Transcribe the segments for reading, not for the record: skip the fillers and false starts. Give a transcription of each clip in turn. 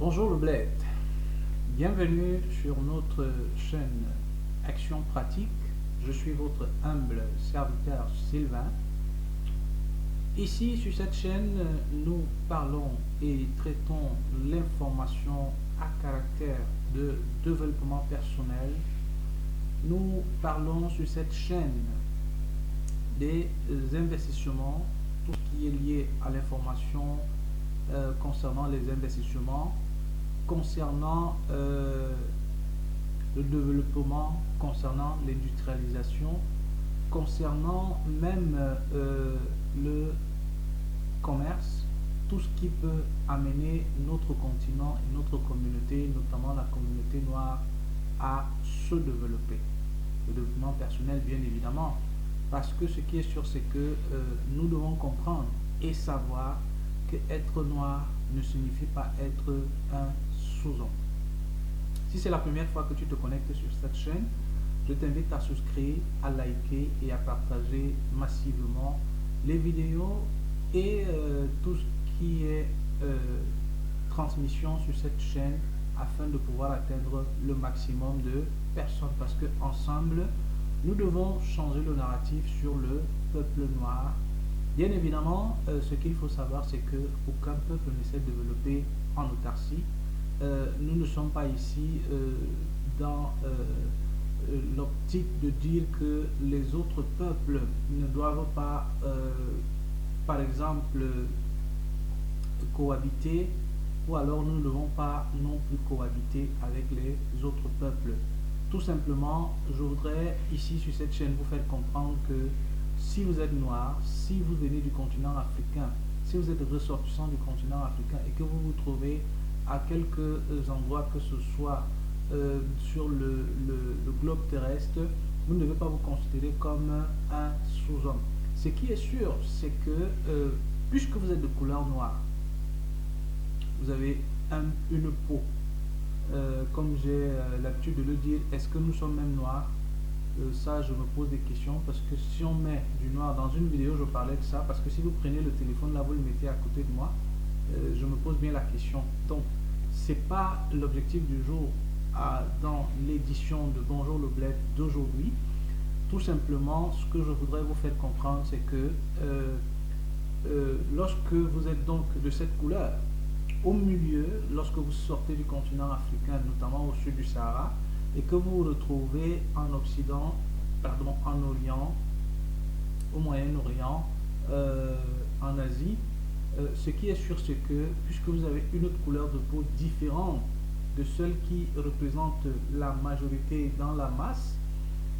Bonjour le bled, bienvenue sur notre chaîne Action Pratique. Je suis votre humble serviteur Sylvain. Ici sur cette chaîne, nous parlons et traitons l'information à caractère de développement personnel. Nous parlons sur cette chaîne des investissements, tout ce qui est lié à l'information concernant les investissements, concernant le développement, concernant l'industrialisation, concernant même le commerce, tout ce qui peut amener notre continent et notre communauté, notamment la communauté noire, à se développer. Le développement personnel, bien évidemment, parce que ce qui est sûr, c'est que nous devons comprendre et savoir que être noir ne signifie pas être un sous-homme. Si c'est la première fois que tu te connectes sur cette chaîne, je t'invite à souscrire, à liker et à partager massivement les vidéos et tout ce qui est transmission sur cette chaîne afin de pouvoir atteindre le maximum de personnes, parce que ensemble nous devons changer le narratif sur le peuple noir. Bien évidemment, ce qu'il faut savoir, c'est que aucun peuple ne s'est développé en autarcie. Nous ne sommes pas ici dans l'optique de dire que les autres peuples ne doivent pas, par exemple, cohabiter, ou alors nous ne devons pas non plus cohabiter avec les autres peuples. Tout simplement, je voudrais ici sur cette chaîne vous faire comprendre que si vous êtes noir, si vous venez du continent africain, si vous êtes ressortissant du continent africain et que vous vous trouvez à quelques endroits que ce soit sur le globe terrestre, vous ne devez pas vous considérer comme un sous-homme. Ce qui est sûr, c'est que puisque vous êtes de couleur noire, vous avez une peau, comme j'ai l'habitude de le dire, est-ce que nous sommes même noirs? Ça, je me pose des questions, parce que si on met du noir dans une vidéo, je parlais de ça, parce que si vous prenez le téléphone là, vous le mettez à côté de moi, je me pose bien la question. Donc, c'est pas l'objectif du jour dans l'édition de Bonjour le Bled d'aujourd'hui. Tout simplement, ce que je voudrais vous faire comprendre, c'est que lorsque vous êtes donc de cette couleur, au milieu, lorsque vous sortez du continent africain, notamment au sud du Sahara, et que vous vous retrouvez en Occident, pardon, en Orient, au Moyen-Orient, en Asie, ce qui est sûr, c'est que puisque vous avez une autre couleur de peau différente de celle qui représente la majorité dans la masse,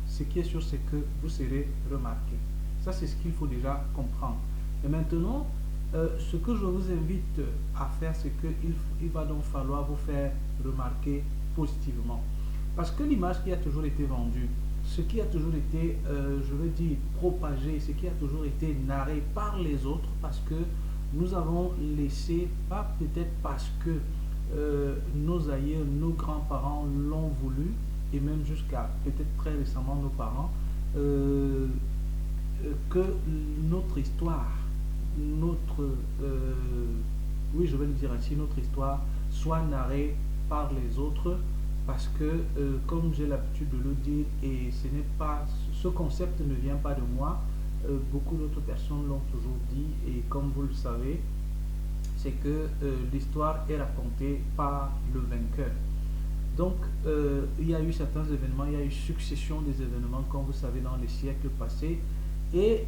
ce qui est sûr, c'est que vous serez remarqué. Ça, c'est ce qu'il faut déjà comprendre. Et maintenant, ce que je vous invite à faire, c'est qu'il va donc falloir vous faire remarquer positivement. Parce que l'image qui a toujours été vendue, ce qui a toujours été, je veux dire, propagé, ce qui a toujours été narré par les autres, parce que nous avons laissé, pas peut-être parce que nos aïeux, nos grands-parents l'ont voulu, et même jusqu'à peut-être très récemment nos parents, que notre histoire, oui, je vais le dire ainsi, notre histoire soit narrée par les autres, parce que comme j'ai l'habitude de le dire, et ce n'est pas, ce concept ne vient pas de moi, beaucoup d'autres personnes l'ont toujours dit, et comme vous le savez, c'est que l'histoire est racontée par le vainqueur. Donc il y a eu certains événements, il y a eu succession des événements, comme vous savez, dans les siècles passés, et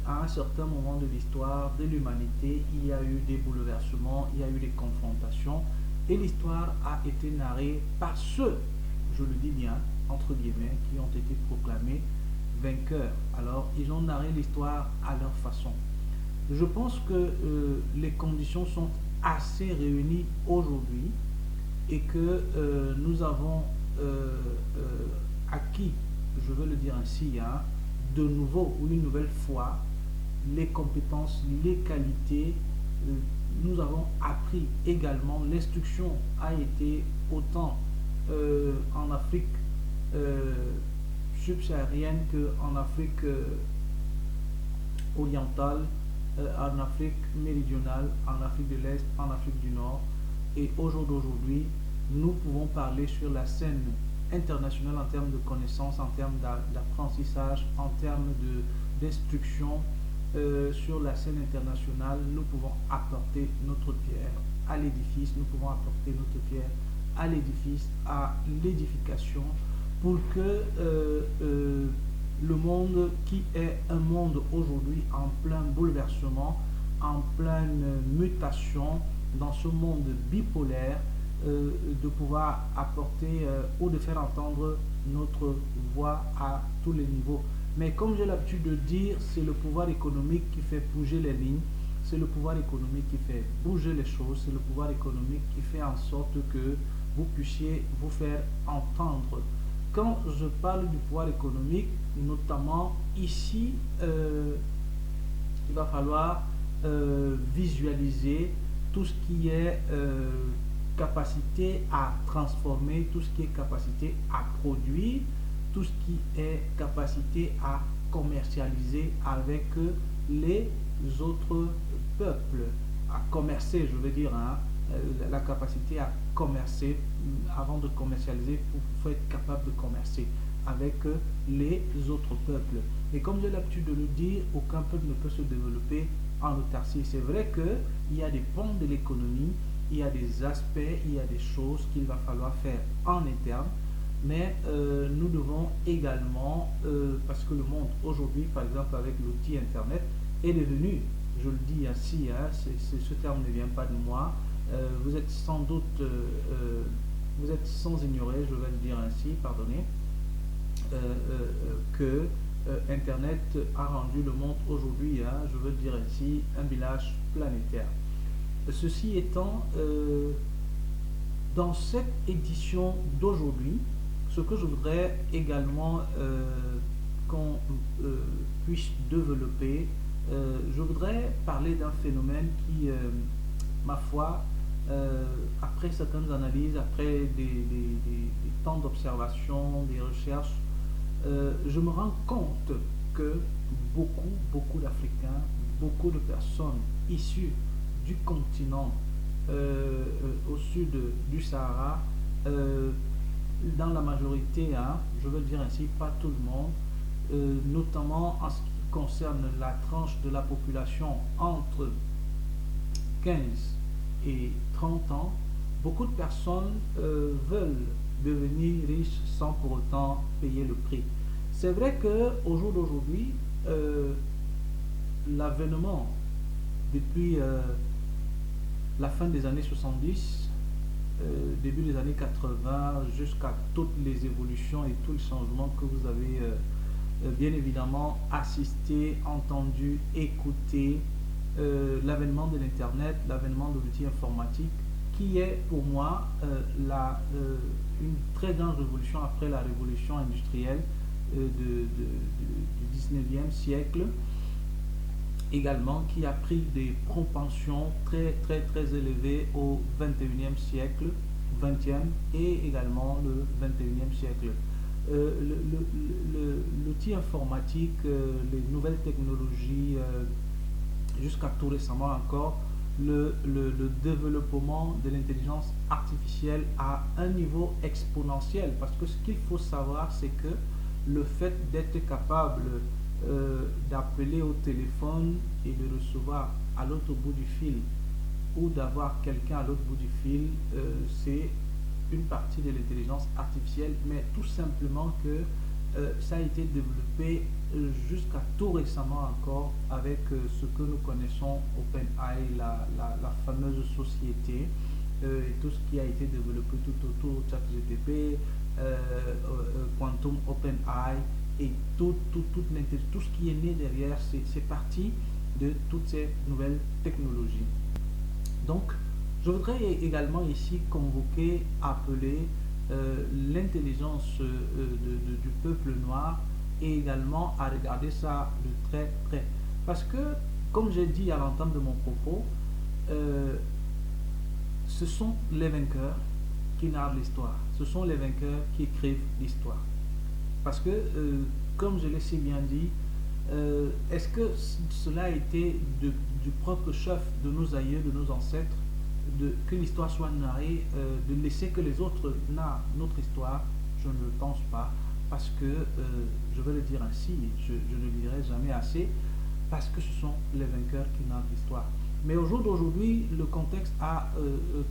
à un certain moment de l'histoire de l'humanité, il y a eu des bouleversements, il y a eu des confrontations, et l'histoire a été narrée par ceux, je le dis bien, entre guillemets, qui ont été proclamés vainqueurs. Alors, ils ont narré l'histoire à leur façon. Je pense que les conditions sont assez réunies aujourd'hui et que nous avons acquis, je veux le dire ainsi, hein, de nouveau ou une nouvelle fois, les compétences, les qualités. Nous avons appris également, l'instruction a été autant en Afrique subsaharienne qu'en Afrique orientale, en Afrique méridionale, en Afrique de l'Est, en Afrique du Nord. Et au jour d'aujourd'hui, nous pouvons parler sur la scène internationale en termes de connaissances, en termes d'apprentissage, en termes d'instruction. Sur la scène internationale, nous pouvons apporter notre pierre à l'édifice, nous pouvons apporter notre pierre à l'édifice, à l'édification, pour que le monde qui est un monde aujourd'hui en plein bouleversement, en pleine mutation, dans ce monde bipolaire, de pouvoir apporter ou de faire entendre notre voix à tous les niveaux. Mais comme j'ai l'habitude de dire, c'est le pouvoir économique qui fait bouger les lignes, c'est le pouvoir économique qui fait bouger les choses, c'est le pouvoir économique qui fait en sorte que vous puissiez vous faire entendre. Quand je parle du pouvoir économique, notamment ici, il va falloir visualiser tout ce qui est capacité à transformer, tout ce qui est capacité à produire, tout ce qui est capacité à commercialiser avec les autres peuples, à commercer, je veux dire, hein, la capacité à commercer. Avant de commercialiser, il faut être capable de commercer avec les autres peuples. Et comme j'ai l'habitude de le dire, aucun peuple ne peut se développer en autarcie. C'est vrai qu'il y a des pans de l'économie, il y a des aspects, il y a des choses qu'il va falloir faire en interne, mais nous devons également, parce que le monde aujourd'hui, par exemple avec l'outil Internet, est devenu, je le dis ainsi, hein, ce terme ne vient pas de moi, vous êtes sans doute, vous êtes sans ignorer, je vais le dire ainsi, pardonnez, que Internet a rendu le monde aujourd'hui, hein, je veux dire ainsi, un village planétaire. Ceci étant, dans cette édition d'aujourd'hui, ce que je voudrais également qu'on puisse développer, je voudrais parler d'un phénomène qui, ma foi, après certaines analyses, après des temps d'observation, des recherches, je me rends compte que beaucoup d'Africains, beaucoup de personnes issues du continent au sud du Sahara, dans la majorité, hein, je veux dire ainsi, pas tout le monde, notamment en ce qui concerne la tranche de la population entre 15 et 30 ans, beaucoup de personnes veulent devenir riches sans pour autant payer le prix. C'est vrai qu'au jour d'aujourd'hui, l'avènement depuis la fin des années 70, début des années 80, jusqu'à toutes les évolutions et tous les changements que vous avez bien évidemment assisté, entendu, écouté, l'avènement de l'Internet, l'avènement de l'outil informatique, qui est pour moi une très grande révolution après la révolution industrielle du 19e siècle, également qui a pris des propensions très élevées au 21e siècle, 20e et également le 21e siècle. L'outil informatique, les nouvelles technologies, jusqu'à tout récemment encore, le développement de l'intelligence artificielle à un niveau exponentiel, parce que ce qu'il faut savoir, c'est que le fait d'être capable d'appeler au téléphone et de recevoir à l'autre bout du fil, ou d'avoir quelqu'un à l'autre bout du fil, c'est une partie de l'intelligence artificielle, mais tout simplement que ça a été développé jusqu'à tout récemment encore avec ce que nous connaissons, OpenAI, la fameuse société, et tout ce qui a été développé tout autour, ChatGPT, Quantum, OpenAI, et tout ce qui est né derrière, c'est parti de toutes ces nouvelles technologies. Donc, je voudrais également ici convoquer, appeler l'intelligence du peuple noir, et également à regarder ça de très près. Parce que, comme j'ai dit à l'entame de mon propos, ce sont les vainqueurs qui narrent l'histoire. Ce sont les vainqueurs qui écrivent l'histoire. Parce que, comme je l'ai si bien dit, est-ce que cela a été du propre chef de nos aïeux, de nos ancêtres? que l'histoire soit narrée, de laisser que les autres narrent notre histoire, je ne le pense pas, parce que, je vais le dire ainsi, je ne le dirai jamais assez, parce que ce sont les vainqueurs qui narrent l'histoire. Mais au jour d'aujourd'hui, le contexte a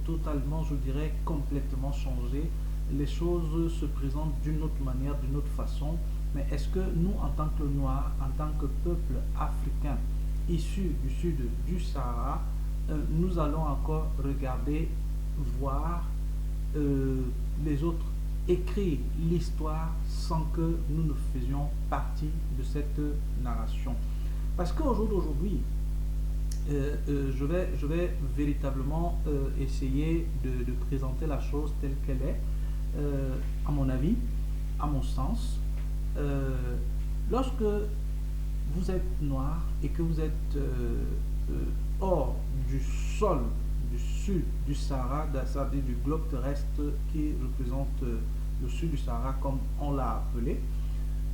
totalement, je dirais, complètement changé. Les choses se présentent d'une autre manière, d'une autre façon. Mais est-ce que nous, en tant que Noirs, en tant que peuple africain issu du sud du Sahara, nous allons encore regarder, voir les autres écrire l'histoire sans que nous ne faisions partie de cette narration? Parce qu'au jour d'aujourd'hui, je vais véritablement essayer de présenter la chose telle qu'elle est, à mon avis, à mon sens. Lorsque vous êtes noir et que vous êtes hors du sol du sud du Sahara, c'est-à-dire du globe terrestre qui représente le sud du Sahara comme on l'a appelé,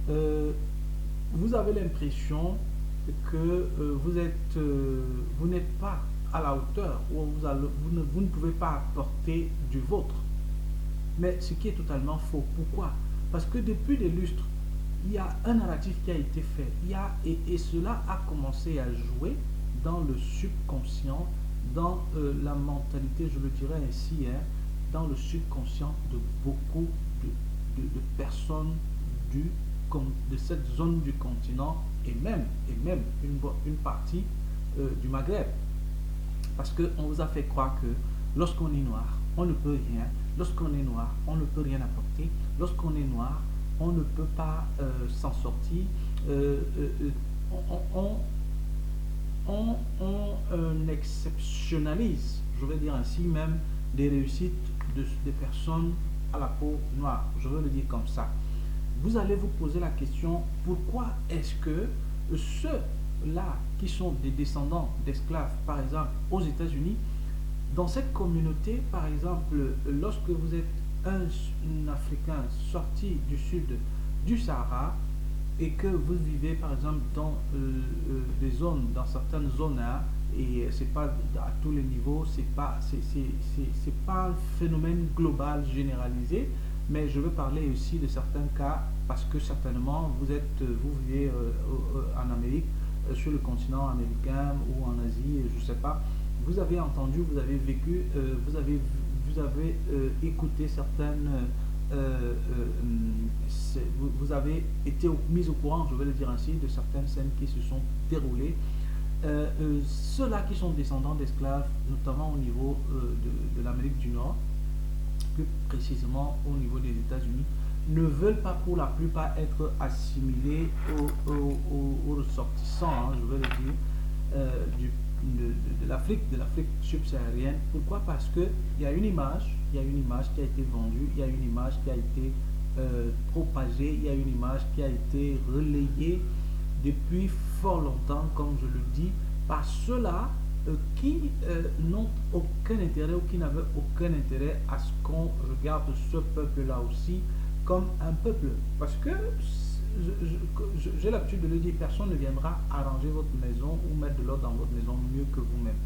vous avez l'impression que vous n'êtes pas à la hauteur, ou vous ne pouvez pas apporter du vôtre. Mais ce qui est totalement faux. Pourquoi? Parce que depuis des lustres, il y a un narratif qui a été fait. Et cela a commencé à jouer dans le subconscient, dans la mentalité, je le dirais ainsi, hein, dans le subconscient de beaucoup de personnes de cette zone du continent et même une partie du Maghreb. Parce qu'on vous a fait croire que lorsqu'on est noir, on ne peut rien. Lorsqu'on est noir, on ne peut rien apporter. Lorsqu'on est noir, on ne peut pas s'en sortir. On exceptionnalise, je vais dire ainsi, même des réussites des personnes à la peau noire. Je veux le dire comme ça. Vous allez vous poser la question, pourquoi est-ce que ceux-là qui sont des descendants d'esclaves, par exemple, aux États-Unis, dans cette communauté, par exemple, lorsque vous êtes un Africain sorti du sud du Sahara et que vous vivez, par exemple, dans des zones, dans certaines zones, hein, et c'est pas à tous les niveaux, c'est pas un phénomène global généralisé, mais je veux parler aussi de certains cas parce que certainement vous vivez en Amérique, sur le continent américain ou en Asie, je ne sais pas. Vous avez entendu, vous avez vécu, vous avez écouté certaines, vous avez été mis au courant, je vais le dire ainsi, de certaines scènes qui se sont déroulées. Ceux-là qui sont descendants d'esclaves, notamment au niveau de l'Amérique du Nord, plus précisément au niveau des États-Unis, ne veulent pas pour la plupart être assimilés aux ressortissants, hein, je vais le dire, de l'Afrique subsaharienne. Pourquoi? Parce qu'il y a une image, qui a été vendue, il y a une image qui a été propagée, il y a une image qui a été relayée depuis fort longtemps, comme je le dis, par ceux-là qui n'ont aucun intérêt ou qui n'avaient aucun intérêt à ce qu'on regarde ce peuple-là aussi comme un peuple. Parce que j'ai l'habitude de le dire, personne ne viendra arranger votre maison ou mettre de l'ordre dans votre maison mieux que vous-même.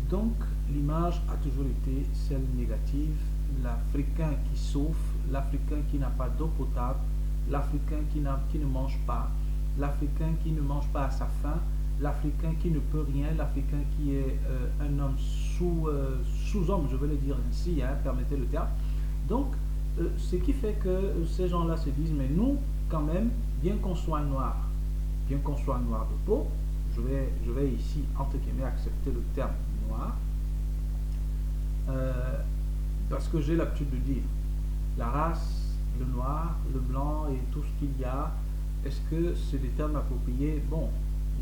Donc l'image a toujours été celle négative, l'Africain qui souffre, l'Africain qui n'a pas d'eau potable, l'Africain qui ne mange pas, l'Africain qui ne mange pas à sa faim, l'Africain qui ne peut rien, l'Africain qui est un homme sous-homme, je vais le dire ainsi, hein, permettez le terme. Donc, ce qui fait que ces gens-là se disent, mais nous, quand même, bien qu'on soit noir de peau, je vais ici, entre guillemets, accepter le terme noir, parce que j'ai l'habitude de dire, la race, le noir, le blanc et tout ce qu'il y a, est-ce que c'est des termes appropriés? Bon,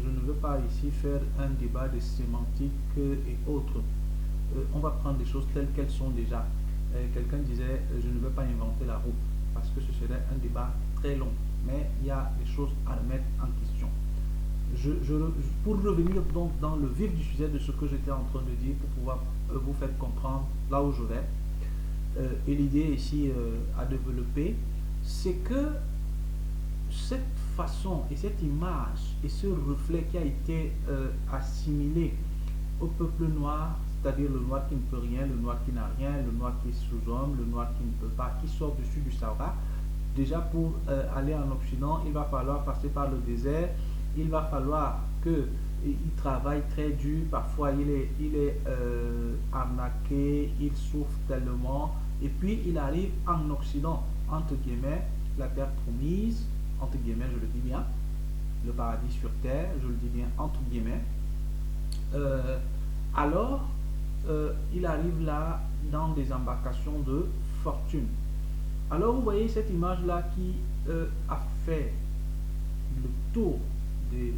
je ne veux pas ici faire un débat de sémantique et autres. On va prendre des choses telles qu'elles sont déjà. Quelqu'un disait, je ne veux pas inventer la roue, parce que ce serait un débat très long. Mais il y a des choses à remettre en question. Pour revenir donc dans le vif du sujet de ce que j'étais en train de dire, pour pouvoir vous faire comprendre là où je vais, et l'idée ici à développer, c'est que cette façon et cette image et ce reflet qui a été assimilé au peuple noir, c'est-à-dire le noir qui ne peut rien, le noir qui n'a rien, le noir qui est sous-homme, le noir qui ne peut pas, qui sort dessus du Sahara. Déjà pour aller en Occident, il va falloir passer par le désert, il va falloir que il travaille très dur, parfois il est arnaqué, il souffre tellement, et puis il arrive en Occident, entre guillemets, la terre promise, entre guillemets, je le dis bien, le paradis sur terre, je le dis bien entre guillemets. Alors, il arrive là dans des embarcations de fortune. Alors, vous voyez cette image-là qui a fait le tour des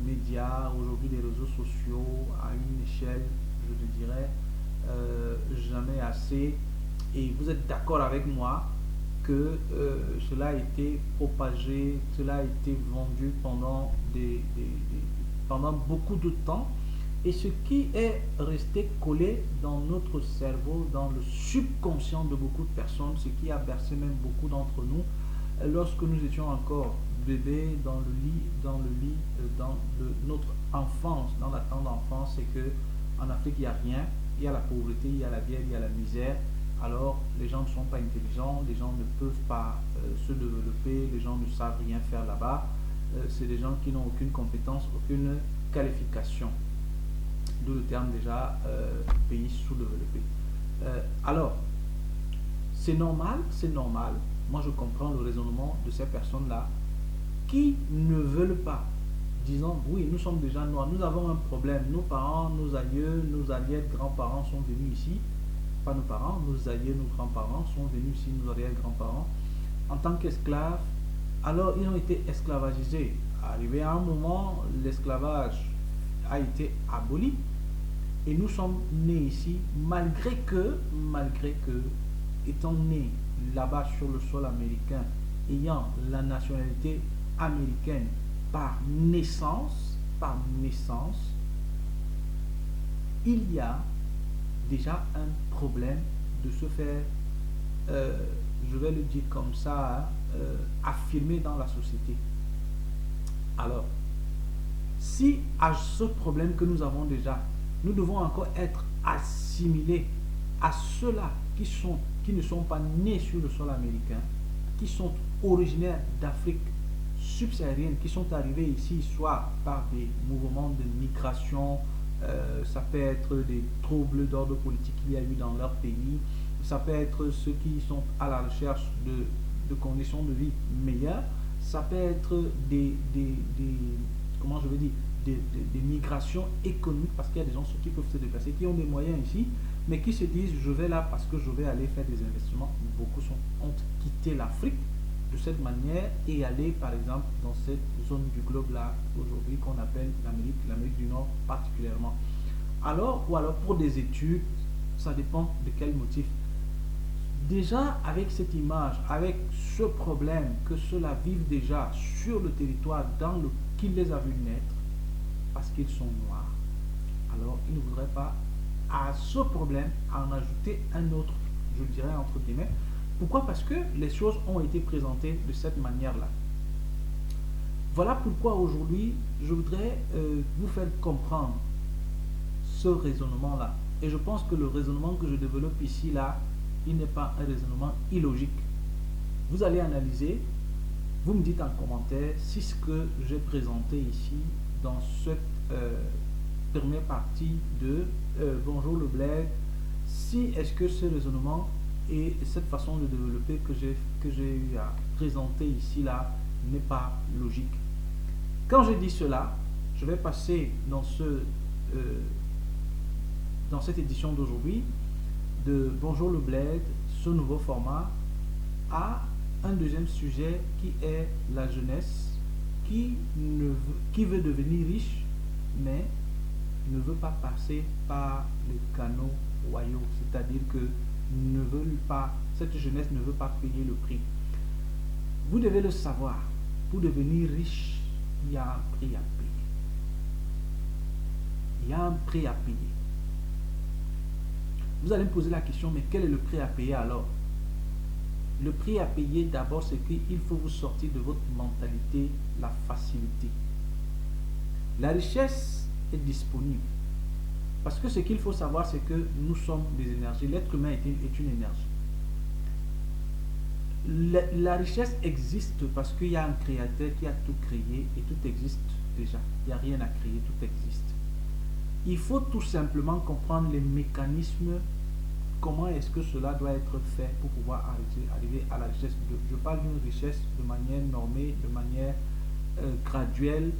médias, aujourd'hui des réseaux sociaux, à une échelle, je te dirais, jamais assez. Et vous êtes d'accord avec moi que cela a été propagé, cela a été vendu pendant beaucoup de temps. Et ce qui est resté collé dans notre cerveau, dans le subconscient de beaucoup de personnes, ce qui a bercé même beaucoup d'entre nous, lorsque nous étions encore bébés dans notre enfance, dans la tendre enfance, c'est que en Afrique il n'y a rien, il y a la pauvreté, il y a la guerre, il y a la misère. Alors les gens ne sont pas intelligents, les gens ne peuvent pas se développer, les gens ne savent rien faire là-bas. C'est des gens qui n'ont aucune compétence, aucune qualification. D'où le terme déjà pays sous-développé. Alors, c'est normal. Moi, je comprends le raisonnement de ces personnes-là qui ne veulent pas, disant, oui, nous sommes déjà noirs, nous avons un problème. Nos parents, nos aïeux, nos arrières grands-parents sont venus ici. Pas nos parents, nos aïeux, nos grands-parents sont venus ici, nos arrière grands-parents, en tant qu'esclaves. Alors, ils ont été esclavagisés. Arrivé à un moment, l'esclavage a été aboli et nous sommes nés ici malgré que étant nés là-bas sur le sol américain, ayant la nationalité américaine par naissance, il y a déjà un problème de se faire, je vais le dire comme ça, affirmer dans la société. Alors, si à ce problème que nous avons déjà, nous devons encore être assimilés à ceux-là qui ne sont pas nés sur le sol américain, qui sont originaires d'Afrique subsaharienne, qui sont arrivés ici soit par des mouvements de migration, ça peut être des troubles d'ordre politique qu'il y a eu dans leur pays, ça peut être ceux qui sont à la recherche de conditions de vie meilleures, ça peut être comment je veux dire, des migrations économiques, parce qu'il y a des gens qui peuvent se déplacer, qui ont des moyens ici, mais qui se disent je vais là parce que je vais aller faire des investissements. Beaucoup ont quitté l'Afrique de cette manière et aller par exemple dans cette zone du globe là aujourd'hui qu'on appelle l'Amérique du Nord particulièrement. Alors, ou alors pour des études, ça dépend de quel motif. Déjà avec cette image, avec ce problème que ceux-là vivent déjà sur le territoire qui les a vus naître, parce qu'ils sont noirs, alors ils ne voudraient pas à ce problème en ajouter un autre, je dirais entre guillemets. Pourquoi? Parce que les choses ont été présentées de cette manière-là. Voilà pourquoi aujourd'hui, je voudrais vous faire comprendre ce raisonnement-là. Et je pense que le raisonnement que je développe ici, là, il n'est pas un raisonnement illogique. Vous allez analyser, vous me dites en commentaire si ce que j'ai présenté ici dans cette première partie de Bonjour le Bled, si est-ce que ce raisonnement et cette façon de développer que j'ai eu à présenter ici là n'est pas logique. Quand je dis cela, je vais passer dans cette édition d'aujourd'hui de Bonjour le Bled, ce nouveau format, à un deuxième sujet qui est la jeunesse qui veut devenir riche mais ne veut pas passer par les canaux royaux, c'est-à-dire que cette jeunesse ne veut pas payer le prix. Vous devez le savoir, pour devenir riche, il y a un prix à payer. Il y a un prix à payer. Vous allez me poser la question, mais quel est le prix à payer alors? Le prix à payer d'abord, c'est qu'il faut vous sortir de votre mentalité, la facilité. La richesse est disponible. Parce que ce qu'il faut savoir, c'est que nous sommes des énergies. L'être humain est une énergie. La richesse existe parce qu'il y a un créateur qui a tout créé et tout existe déjà. Il n'y a rien à créer, tout existe. Il faut tout simplement comprendre les mécanismes, comment est-ce que cela doit être fait pour pouvoir arriver à la richesse. Je parle d'une richesse de manière normée, de manière graduelle,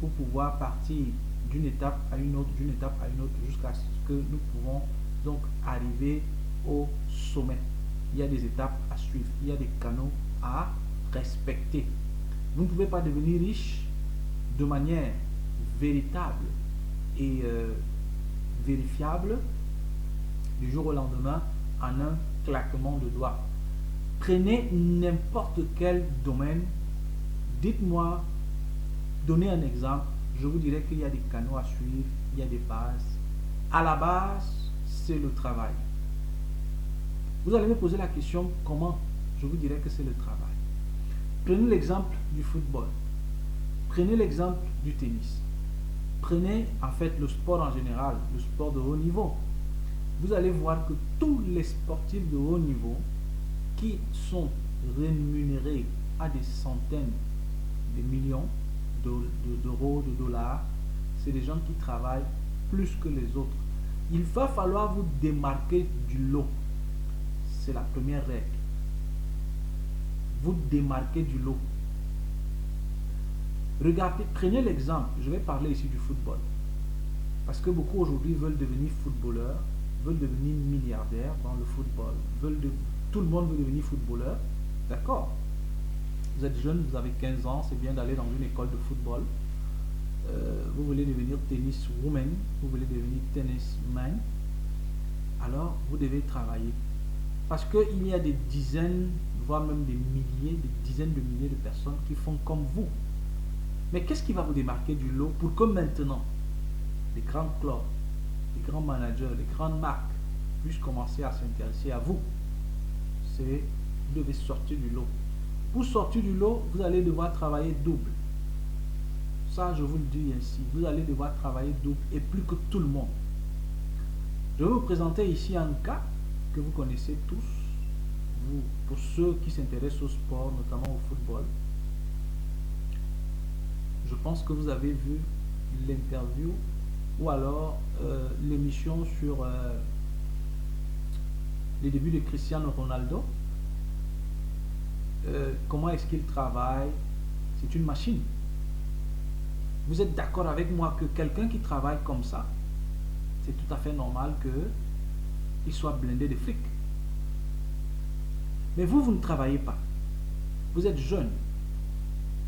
pour pouvoir partir d'une étape à une autre, jusqu'à ce que nous pouvons donc arriver au sommet. Il y a des étapes à suivre, il y a des canaux à respecter. Vous ne pouvez pas devenir riche de manière véritable et vérifiable du jour au lendemain en un claquement de doigts. Prenez n'importe quel domaine, dites-moi, donnez un exemple, je vous dirai qu'il y a des canaux à suivre, il y a des bases. À la base, c'est le travail. Vous allez me poser la question, comment? Je vous dirai que c'est le travail. Prenez l'exemple du football. Prenez l'exemple du tennis. Prenez en fait le sport en général, le sport de haut niveau. Vous allez voir que tous les sportifs de haut niveau qui sont rémunérés à des centaines de millions d'euros, de dollars, c'est des gens qui travaillent plus que les autres. Il va falloir vous démarquer du lot. C'est la première règle. Vous démarquez du lot. Regardez, prenez l'exemple, je vais parler ici du football. Parce que beaucoup aujourd'hui veulent devenir footballeurs, veulent devenir milliardaires dans le football. Tout le monde veut devenir footballeur. D'accord. Vous êtes jeune, vous avez 15 ans, c'est bien d'aller dans une école de football. Vous voulez devenir tenniswoman, vous voulez devenir tennisman. Alors, vous devez travailler. Parce qu'il y a des dizaines, voire même des milliers, des dizaines de milliers de personnes qui font comme vous. Mais qu'est-ce qui va vous démarquer du lot pour que maintenant, les grands clubs, les grands managers, les grandes marques puissent commencer à s'intéresser à vous? C'est vous devez sortir du lot. Pour sortir du lot, vous allez devoir travailler double. Ça, je vous le dis ainsi. Vous allez devoir travailler double et plus que tout le monde. Je vais vous présenter ici un cas que vous connaissez tous, vous, pour ceux qui s'intéressent au sport, notamment au football. Je pense que vous avez vu l'interview ou alors l'émission sur les débuts de Cristiano Ronaldo. Comment est-ce qu'il travaille? C'est une machine. Vous êtes d'accord avec moi que quelqu'un qui travaille comme ça, c'est tout à fait normal qu'il soit blindé de fric. Mais vous ne travaillez pas. Vous êtes jeune.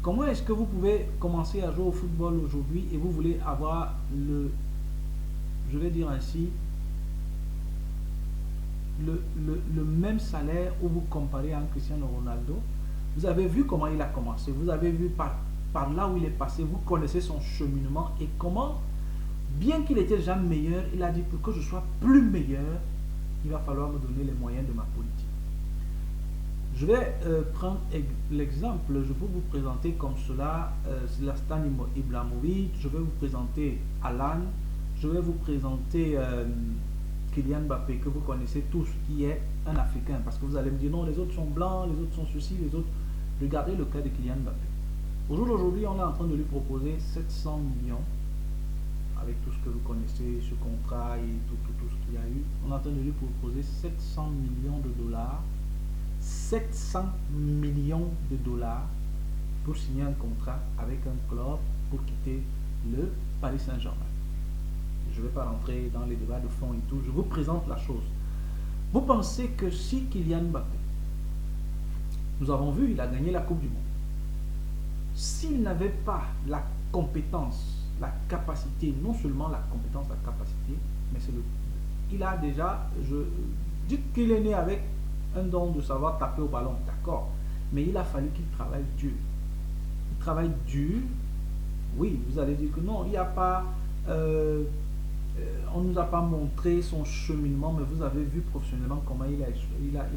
Comment est-ce que vous pouvez commencer à jouer au football aujourd'hui et vous voulez avoir je vais dire ainsi, le même salaire où vous comparez à un Cristiano Ronaldo? Vous avez vu comment il a commencé, vous avez vu par là où il est passé, vous connaissez son cheminement et comment, bien qu'il était déjà meilleur, il a dit pour que je sois plus meilleur, il va falloir me donner les moyens de ma politique. Je vais prendre l'exemple, je peux vous présenter comme cela Zlatan Ibrahimovic, je vais vous présenter Alan, je vais vous présenter Kylian Mbappé, que vous connaissez tous, qui est un Africain, parce que vous allez me dire non, les autres sont blancs, les autres sont ceci, les autres. Regardez le cas de Kylian Mbappé. Aujourd'hui, on est en train de lui proposer 700 millions, avec tout ce que vous connaissez, ce contrat et tout ce qu'il y a eu. On est en train de lui proposer 700 millions de dollars. 700 millions de dollars pour signer un contrat avec un club pour quitter le Paris Saint-Germain. Je ne vais pas rentrer dans les débats de fond et tout, je vous présente la chose. Vous pensez que si Kylian Mbappé, nous avons vu, il a gagné la Coupe du Monde, s'il n'avait pas la compétence, la capacité, non seulement la compétence, la capacité, mais il a déjà, dites qu'il est né avec un don de savoir taper au ballon, d'accord, mais il a fallu qu'il travaille dur. Il travaille dur, oui, vous allez dire que non, il n'y a pas, on ne nous a pas montré son cheminement, mais vous avez vu professionnellement comment il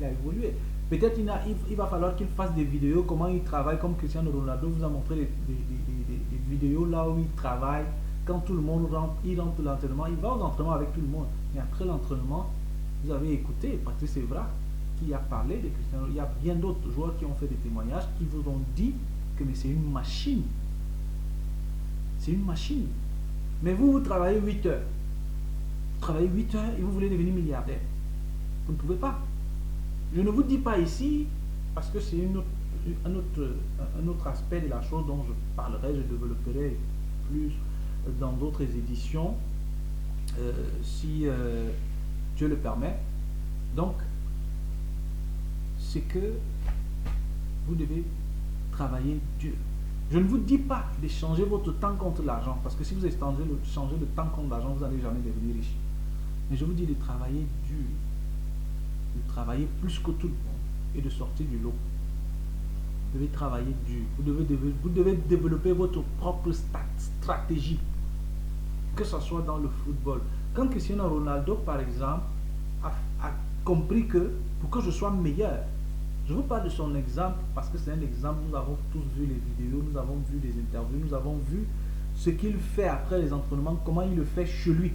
a évolué. Peut-être il va falloir qu'il fasse des vidéos, comment il travaille, comme Cristiano Ronaldo vous a montré des vidéos là où il travaille quand tout le monde rentre, il rentre de l'entraînement, il va aux entraînements avec tout le monde. Mais après l'entraînement, vous avez écouté Patrice Evra qui a parlé de Cristiano. Il y a bien d'autres joueurs qui ont fait des témoignages qui vous ont dit que mais c'est une machine. C'est une machine. Mais vous travaillez 8 heures. Vous travaillez 8 heures et vous voulez devenir milliardaire. Vous ne pouvez pas. Je ne vous dis pas ici, parce que c'est un autre aspect de la chose dont je parlerai, je développerai plus dans d'autres éditions, si Dieu le permet. Donc, c'est que vous devez travailler dur. Je ne vous dis pas d'échanger votre temps contre l'argent, parce que si vous changez le temps contre l'argent, vous n'allez jamais devenir riche. Mais je vous dis de travailler dur, de travailler plus que tout le monde et de sortir du lot. Vous devez travailler dur, vous devez développer votre propre stratégie, que ce soit dans le football. Quand Cristiano Ronaldo, par exemple, a compris que pour que je sois meilleur, je vous parle de son exemple parce que c'est un exemple, nous avons tous vu les vidéos, nous avons vu des interviews, nous avons vu ce qu'il fait après les entraînements, comment il le fait chez lui.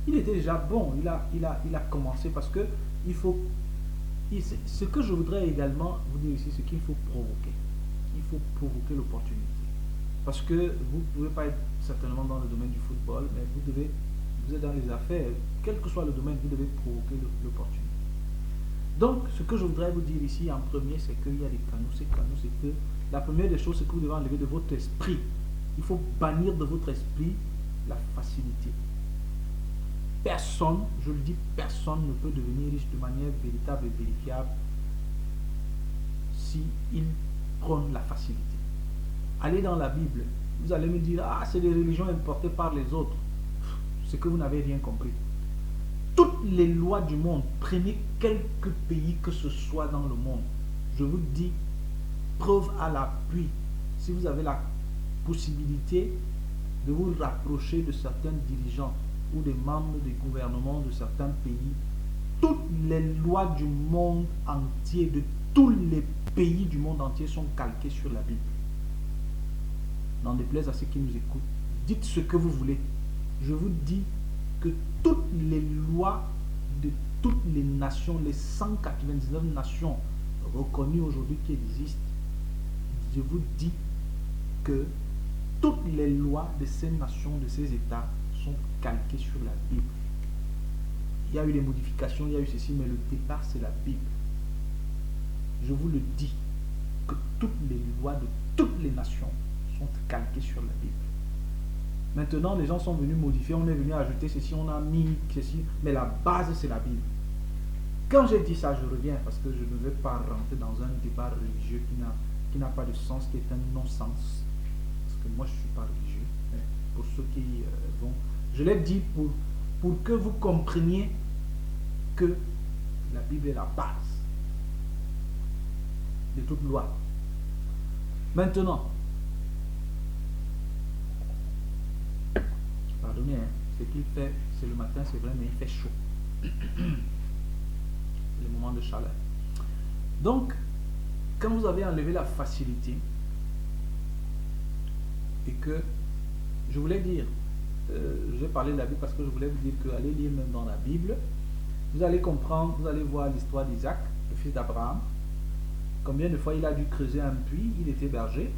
Il était déjà bon, il a commencé parce que il faut... Ce que je voudrais également vous dire ici, c'est qu'il faut provoquer. Il faut provoquer l'opportunité. Parce que vous ne pouvez pas être certainement dans le domaine du football, mais vous êtes dans les affaires, quel que soit le domaine, vous devez provoquer l'opportunité. Donc, ce que je voudrais vous dire ici en premier, c'est qu'il y a des canaux. Ces canaux, c'est que la première des choses, c'est que vous devez enlever de votre esprit. Il faut bannir de votre esprit la facilité. Personne, je le dis, personne ne peut devenir riche de manière véritable et vérifiable si il prône la facilité. Allez dans la Bible, vous allez me dire, ah, c'est des religions importées par les autres. C'est que vous n'avez rien compris. Toutes les lois du monde, prenez quelques pays que ce soit dans le monde, je vous dis, preuve à l'appui, si vous avez la possibilité de vous rapprocher de certains dirigeants ou des membres des gouvernements de certains pays, toutes les lois du monde entier, de tous les pays du monde entier sont calquées sur la Bible. N'en déplaise à ceux qui nous écoutent, dites ce que vous voulez. Je vous dis que toutes les lois de toutes les nations, les 199 nations reconnues aujourd'hui qui existent, je vous dis que toutes les lois de ces nations, de ces États, sont calquées sur la Bible. Il y a eu des modifications, il y a eu ceci, mais le départ, c'est la Bible. Je vous le dis, que toutes les lois de toutes les nations sont calquées sur la Bible. Maintenant, les gens sont venus modifier, on est venu ajouter ceci, on a mis ceci, mais la base, c'est la Bible. Quand j'ai dit ça, je reviens, parce que je ne vais pas rentrer dans un débat religieux qui n'a pas de sens, qui est un non-sens. Parce que moi, je ne suis pas religieux. Mais pour ceux qui vont... Je l'ai dit pour que vous compreniez que la Bible est la base de toute loi. Maintenant, pardonnez, hein, ce qu'il fait, c'est le matin, c'est vrai, mais il fait chaud. Les moments de chaleur. Donc, quand vous avez enlevé la facilité, et que, je voulais dire, je vais parler de la Bible parce que je voulais vous dire que allez lire même dans la Bible, vous allez comprendre, vous allez voir l'histoire d'Isaac, le fils d'Abraham, combien de fois il a dû creuser un puits, il était berger,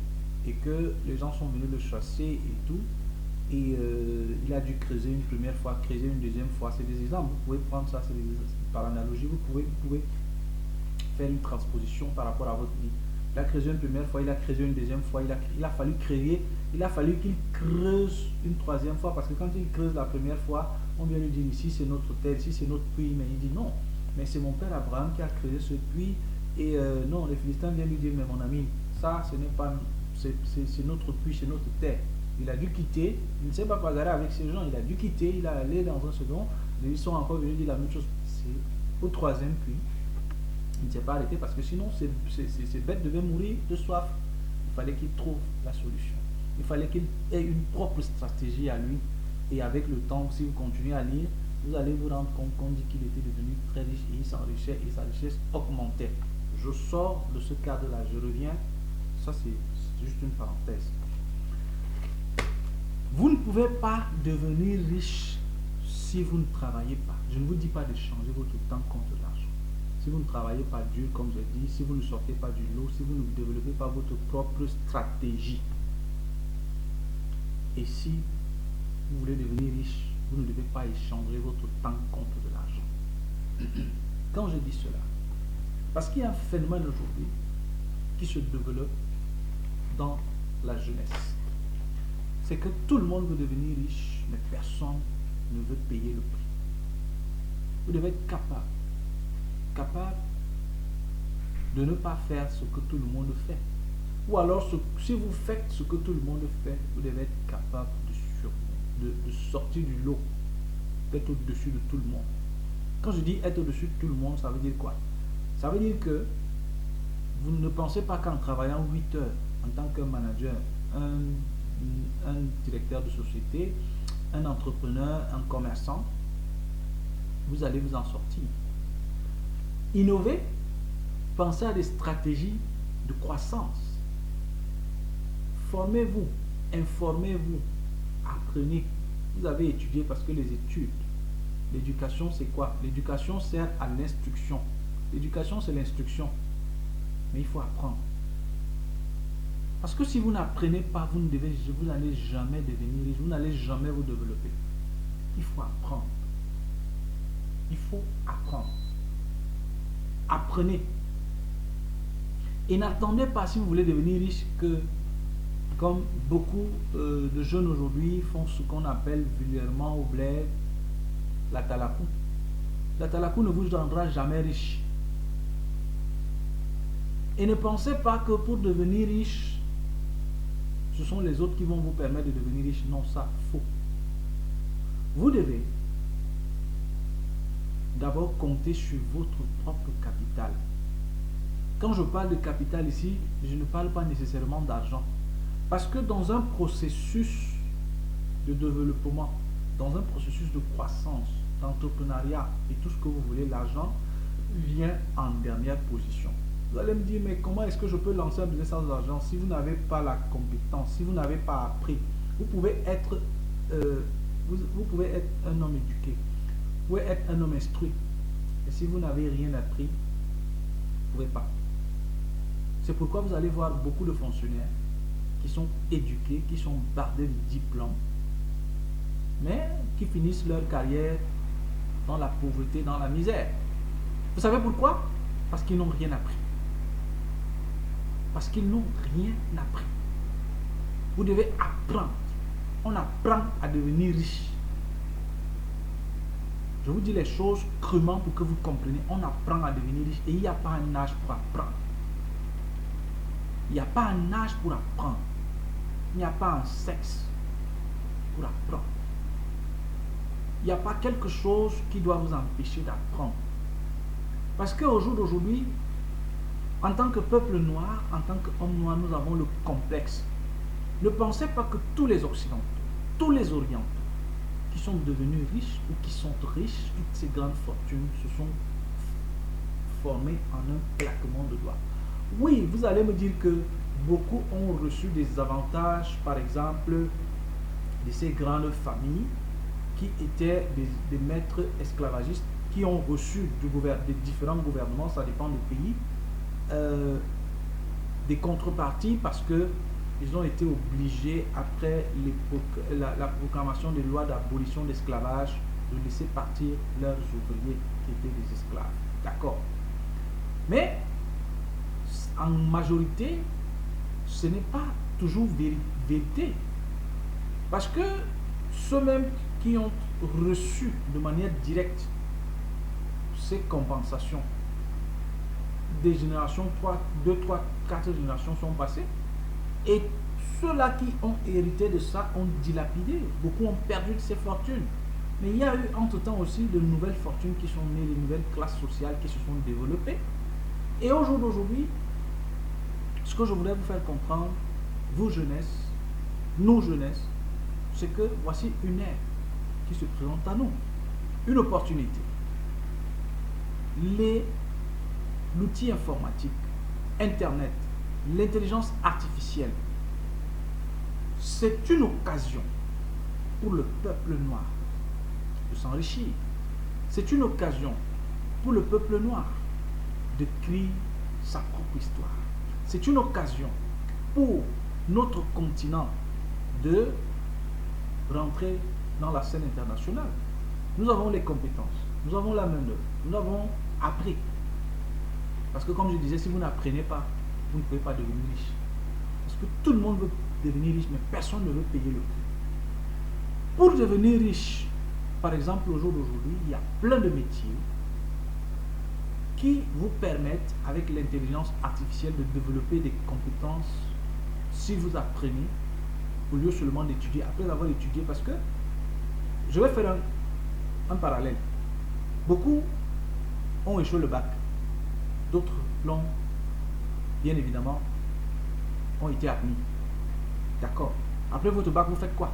et que les gens sont venus le chasser et tout, et il a dû creuser une première fois, creuser une deuxième fois, c'est des exemples, vous pouvez prendre ça, c'est par analogie, vous pouvez faire une transposition par rapport à votre vie. Il a creusé une première fois, il a creusé une deuxième fois, il a fallu qu'il creuse une troisième fois, parce que quand il creuse la première fois, on vient lui dire ici c'est notre terre, ici c'est notre puits, mais il dit non, mais c'est mon père Abraham qui a creusé ce puits, et non, les Philistins viennent lui dire, mais mon ami, ça ce n'est pas, c'est notre puits, c'est notre terre. Il a dû quitter, il ne s'est pas bagarré avec ces gens, il a dû quitter, il a allé dans un second, ils sont encore venus dire la même chose, c'est au troisième puits. Il ne s'est pas arrêté parce que sinon ces bêtes devaient mourir de soif. Il fallait qu'il trouve la solution. Il fallait qu'il ait une propre stratégie à lui. Et avec le temps, si vous continuez à lire, vous allez vous rendre compte qu'on dit qu'il était devenu très riche et il s'enrichait et sa richesse augmentait. Je sors de ce cadre-là, je reviens. Ça, c'est juste une parenthèse. Vous ne pouvez pas devenir riche si vous ne travaillez pas. Je ne vous dis pas de changer votre temps contre l'argent. Si vous ne travaillez pas dur, comme j'ai dit, si vous ne sortez pas du lot, si vous ne développez pas votre propre stratégie, et si vous voulez devenir riche, vous ne devez pas échanger votre temps contre de l'argent. Quand je dis cela, parce qu'il y a un phénomène aujourd'hui qui se développe dans la jeunesse. C'est que tout le monde veut devenir riche, mais personne ne veut payer le prix. Vous devez être capable de ne pas faire ce que tout le monde fait. Ou alors, si vous faites ce que tout le monde fait, vous devez être capable de sortir du lot, d'être au-dessus de tout le monde. Quand je dis être au-dessus de tout le monde, ça veut dire quoi? Ça veut dire que vous ne pensez pas qu'en travaillant 8 heures en tant que manager, un directeur de société, un entrepreneur, un commerçant, vous allez vous en sortir. Innovez, pensez à des stratégies de croissance. Formez-vous, informez-vous, apprenez. Vous avez étudié parce que les études, l'éducation c'est quoi? L'éducation sert à l'instruction. L'éducation c'est l'instruction. Mais il faut apprendre. Parce que si vous n'apprenez pas, vous n'allez jamais devenir riche, vous n'allez jamais vous développer. Il faut apprendre. Il faut apprendre. Apprenez. Et n'attendez pas, si vous voulez devenir riche, que comme beaucoup de jeunes aujourd'hui font ce qu'on appelle vulgairement au bled la talakou. La talakou ne vous rendra jamais riche. Et ne pensez pas que pour devenir riche, ce sont les autres qui vont vous permettre de devenir riche. Non, ça, faux. Vous devez d'abord compter sur votre propre capital. Quand je parle de capital ici, je ne parle pas nécessairement d'argent. Parce que dans un processus de développement, dans un processus de croissance, d'entrepreneuriat et tout ce que vous voulez, l'argent vient en dernière position. Vous allez me dire, mais comment est-ce que je peux lancer un business sans argent si vous n'avez pas la compétence, si vous n'avez pas appris? Vous pouvez être un homme éduqué, vous pouvez être un homme instruit. Et si vous n'avez rien appris, vous ne pouvez pas. C'est pourquoi vous allez voir beaucoup de fonctionnaires qui sont éduqués, qui sont bardés de diplômes, mais qui finissent leur carrière dans la pauvreté, dans la misère. Vous savez pourquoi? Parce qu'ils n'ont rien appris. Parce qu'ils n'ont rien appris. Vous devez apprendre. On apprend à devenir riche. Je vous dis les choses crûment pour que vous compreniez. On apprend à devenir riche et il n'y a pas un âge pour apprendre. Il n'y a pas un âge pour apprendre. Il n'y a pas un sexe pour apprendre. Il n'y a pas quelque chose qui doit vous empêcher d'apprendre. Parce qu'au jour d'aujourd'hui, en tant que peuple noir, en tant qu'homme noir, nous avons le complexe. Ne pensez pas que tous les Occidentaux, tous les Orientaux, qui sont devenus riches ou qui sont riches, toutes ces grandes fortunes se sont formées en un claquement de doigts. Oui, vous allez me dire que beaucoup ont reçu des avantages, par exemple, de ces grandes familles qui étaient des maîtres esclavagistes, qui ont reçu des différents gouvernements, ça dépend du pays, des contreparties parce que ils ont été obligés, après la proclamation des lois d'abolition de l'esclavage, de laisser partir leurs ouvriers qui étaient des esclaves. D'accord. Mais, en majorité, ce n'est pas toujours vérité. Parce que ceux-mêmes qui ont reçu de manière directe ces compensations, des générations, 2, 3, 4 générations sont passées, et ceux-là qui ont hérité de ça ont dilapidé. Beaucoup ont perdu de ces fortunes. Mais il y a eu entre-temps aussi de nouvelles fortunes qui sont nées, de nouvelles classes sociales qui se sont développées. Et au jour d'aujourd'hui, ce que je voudrais vous faire comprendre, vous jeunesse, nous jeunesse, c'est que voici une ère qui se présente à nous. Une opportunité. L'outil informatique, Internet, l'intelligence artificielle, c'est une occasion pour le peuple noir de s'enrichir. C'est une occasion pour le peuple noir d'écrire sa propre histoire. C'est une occasion pour notre continent de rentrer dans la scène internationale. Nous avons les compétences, nous avons la main-d'œuvre, nous avons appris. Parce que comme je disais, si vous n'apprenez pas, vous ne pouvez pas devenir riche. Parce que tout le monde veut devenir riche, mais personne ne veut payer le prix. Pour devenir riche, par exemple, au jour d'aujourd'hui, il y a plein de métiers qui vous permettent, avec l'intelligence artificielle, de développer des compétences si vous apprenez, au lieu seulement d'étudier, après avoir étudié, parce que je vais faire un parallèle. Beaucoup ont échoué le bac, d'autres l'ont, bien évidemment, ont été admis. D'accord. Après votre bac, vous faites quoi?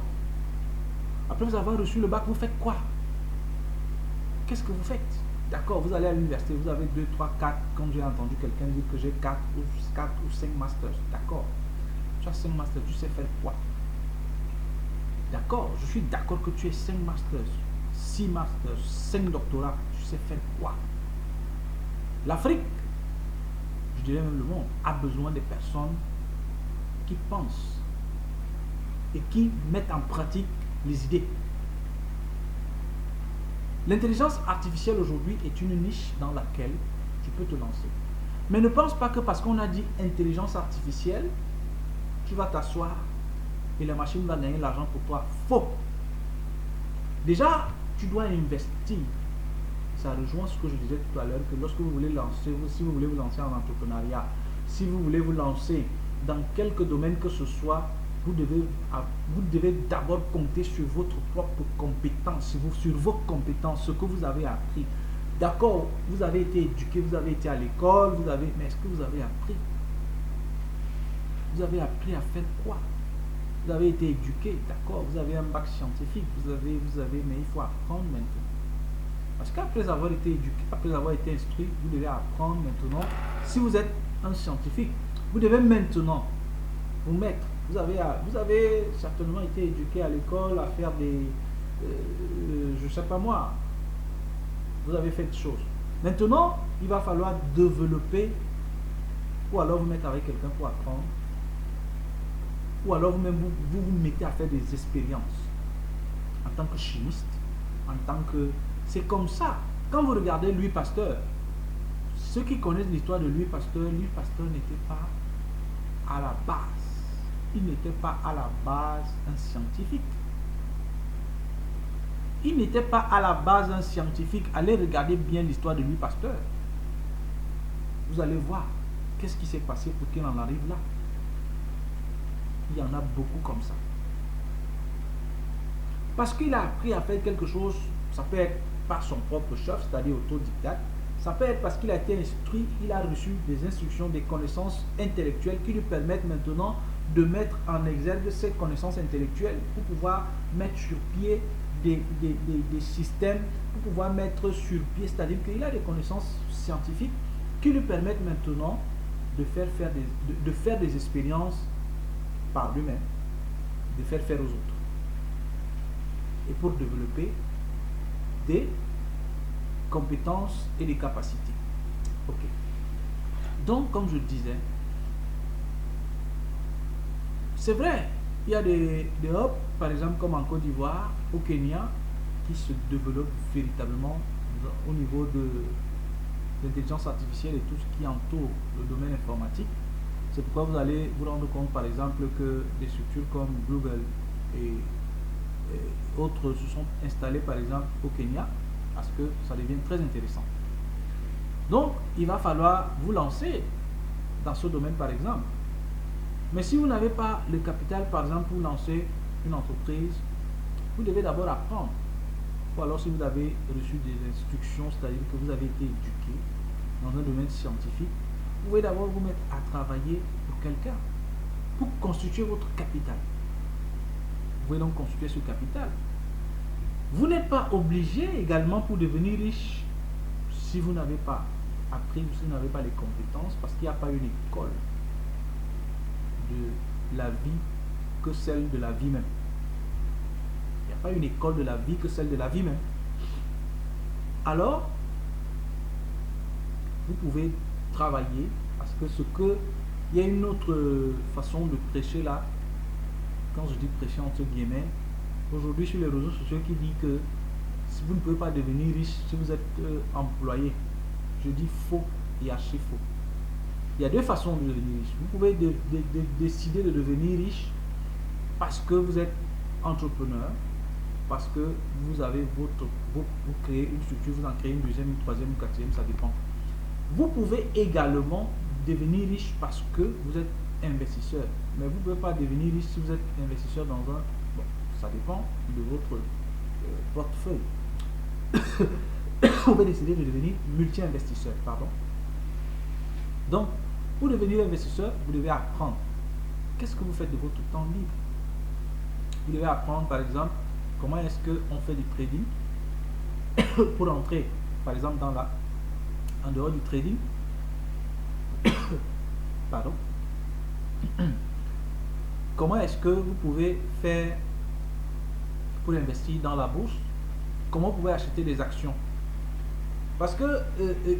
Après vous avoir reçu le bac, vous faites quoi? Qu'est-ce que vous faites? D'accord, vous allez à l'université, vous avez 2, 3, 4, comme j'ai entendu quelqu'un dire que j'ai 4 ou 5 masters. D'accord. Tu as 5 masters, tu sais faire quoi? D'accord, je suis d'accord que tu aies 5 masters, 6 masters, 5 doctorats, tu sais faire quoi? L'Afrique, je dirais même le monde, a besoin des personnes qui pensent et qui mettent en pratique les idées. L'intelligence artificielle aujourd'hui est une niche dans laquelle tu peux te lancer. Mais ne pense pas que parce qu'on a dit intelligence artificielle, tu vas t'asseoir et la machine va gagner l'argent pour toi. Faux. Déjà, tu dois investir. Ça rejoint ce que je disais tout à l'heure, que lorsque vous voulez lancer, si vous voulez vous lancer en entrepreneuriat, si vous voulez vous lancer dans quelque domaine que ce soit, vous devez d'abord compter sur votre propre compétence, sur vos compétences, ce que vous avez appris. D'accord, vous avez été éduqué, vous avez été à l'école, mais est-ce que vous avez appris? Vous avez appris à faire quoi? Vous avez été éduqué, d'accord, vous avez un bac scientifique, mais il faut apprendre maintenant. Parce qu'après avoir été éduqué, après avoir été instruit, vous devez apprendre maintenant. Si vous êtes un scientifique, vous devez maintenant vous mettre. Vous avez certainement été éduqué à l'école à faire des... je ne sais pas moi. Vous avez fait des choses. Maintenant, il va falloir développer, ou alors vous mettre avec quelqu'un pour apprendre, ou alors vous-même vous mettez à faire des expériences en tant que chimiste, en tant que... C'est comme ça. Quand vous regardez Louis Pasteur, ceux qui connaissent l'histoire de Louis Pasteur n'était pas à la base. Il n'était pas à la base un scientifique. Il n'était pas à la base un scientifique. Allez regarder bien l'histoire de Louis Pasteur. Vous allez voir qu'est-ce qui s'est passé pour qu'il en arrive là. Il y en a beaucoup comme ça. Parce qu'il a appris à faire quelque chose, ça peut être par son propre chef, c'est-à-dire autodidacte. Ça peut être parce qu'il a été instruit, il a reçu des instructions, des connaissances intellectuelles qui lui permettent maintenant de mettre en exergue ces connaissances intellectuelles pour pouvoir mettre sur pied des systèmes, pour pouvoir mettre sur pied, c'est-à-dire qu'il a des connaissances scientifiques qui lui permettent maintenant de faire des expériences par lui-même, de faire aux autres. Et pour développer des compétences et des capacités. Ok. Donc, comme je disais, c'est vrai, il y a des hubs, par exemple comme en Côte d'Ivoire, au Kenya, qui se développent véritablement au niveau de l'intelligence artificielle et tout ce qui entoure le domaine informatique. C'est pourquoi vous allez vous rendre compte, par exemple, que des structures comme Google et autres se sont installées, par exemple, au Kenya, parce que ça devient très intéressant. Donc, il va falloir vous lancer dans ce domaine, par exemple. Mais si vous n'avez pas le capital, par exemple, pour lancer une entreprise, vous devez d'abord apprendre. Ou alors, si vous avez reçu des instructions, c'est-à-dire que vous avez été éduqué dans un domaine scientifique, vous pouvez d'abord vous mettre à travailler pour quelqu'un, pour constituer votre capital. Vous pouvez donc constituer ce capital. Vous n'êtes pas obligé également pour devenir riche si vous n'avez pas appris ou si vous n'avez pas les compétences, parce qu'il n'y a pas une école de la vie que celle de la vie même. Il n'y a pas une école de la vie que celle de la vie même. Alors, vous pouvez travailler parce que il y a une autre façon de prêcher là. Quand je dis prêcher entre guillemets, aujourd'hui sur les réseaux sociaux qui dit que si vous ne pouvez pas devenir riche si vous êtes employé, je dis faux et archi faux. Il y a deux façons de devenir riche. Vous pouvez décider de devenir riche parce que vous êtes entrepreneur, parce que vous avez vous créez une structure, vous en créez une deuxième, une troisième, une quatrième, ça dépend. Vous pouvez également devenir riche parce que vous êtes investisseur. Mais vous ne pouvez pas devenir riche si vous êtes investisseur dans un... Bon, ça dépend de votre portefeuille. Vous pouvez décider de devenir multi-investisseur, pardon. Donc, pour devenir investisseur, vous devez apprendre. Qu'est-ce que vous faites de votre temps libre? Vous devez apprendre, par exemple, comment est-ce qu'on fait du trading pour entrer, par exemple, en dehors du trading. Pardon. Comment est-ce que vous pouvez faire pour investir dans la bourse? Comment vous pouvez acheter des actions? Parce que